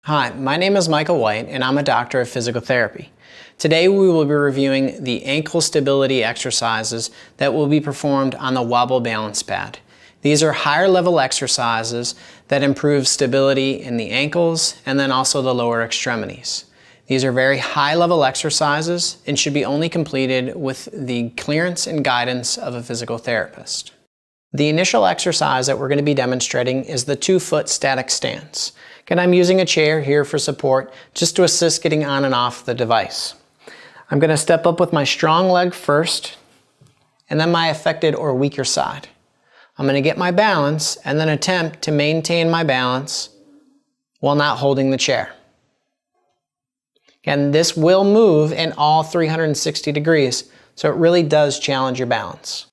Hi, my name is Michael White and I'm a doctor of physical therapy. Today we will be reviewing the ankle stability exercises that will be performed on the Wobble balance pad. These are higher level exercises that improve stability in the ankles and then also the lower extremities. These are very high level exercises and should be only completed with the clearance and guidance of a physical therapist. The initial exercise that we're going to be demonstrating is the 2-foot static stance. Again, I'm using a chair here for support just to assist getting on and off the device. I'm going to step up with my strong leg first and then my affected or weaker side. I'm going to get my balance and then attempt to maintain my balance while not holding the chair. Again, this will move in all 360 degrees, so it really does challenge your balance.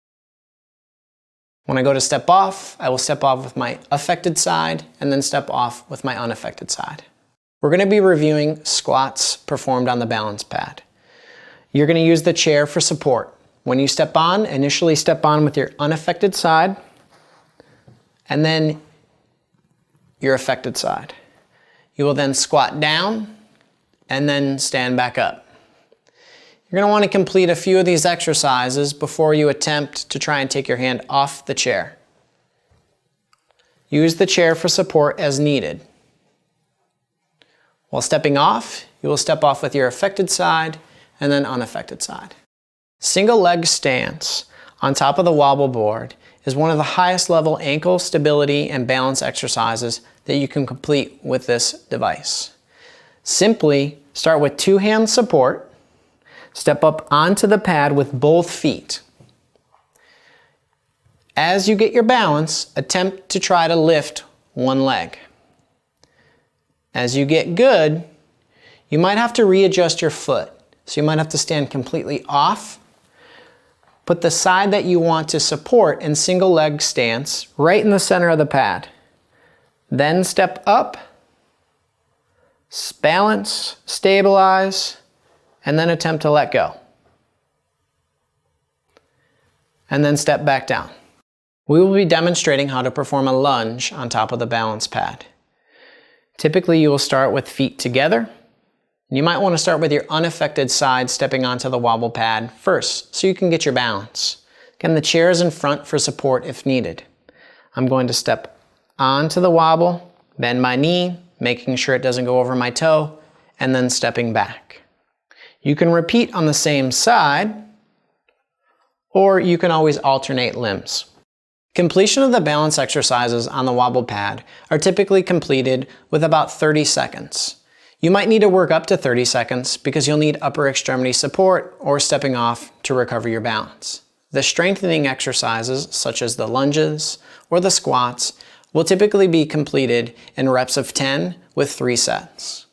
When I go to step off, I will step off with my affected side and then step off with my unaffected side. We're going to be reviewing squats performed on the balance pad. You're going to use the chair for support. When you step on, initially step on with your unaffected side and then your affected side. You will then squat down and then stand back up. You're going to want to complete a few of these exercises before you attempt to try and take your hand off the chair. Use the chair for support as needed. While stepping off, you will step off with your affected side and then unaffected side. Single leg stance on top of the wobble board is one of the highest level ankle stability and balance exercises that you can complete with this device. Simply start with 2-hand support. Step up onto the pad with both feet. As you get your balance, attempt to try to lift one leg. As you get good, you might have to readjust your foot. So you might have to stand completely off. Put the side that you want to support in single leg stance right in the center of the pad. Then step up, balance, stabilize, and then attempt to let go. And then step back down. We will be demonstrating how to perform a lunge on top of the balance pad. Typically you will start with feet together. You might want to start with your unaffected side stepping onto the wobble pad first so you can get your balance. Again, the chair is in front for support if needed. I'm going to step onto the wobble, bend my knee, making sure it doesn't go over my toe, and then stepping back. You can repeat on the same side, or you can always alternate limbs. Completion of the balance exercises on the wobble pad are typically completed with about 30 seconds. You might need to work up to 30 seconds because you'll need upper extremity support or stepping off to recover your balance. The strengthening exercises, such as the lunges or the squats, will typically be completed in reps of 10 with 3 sets.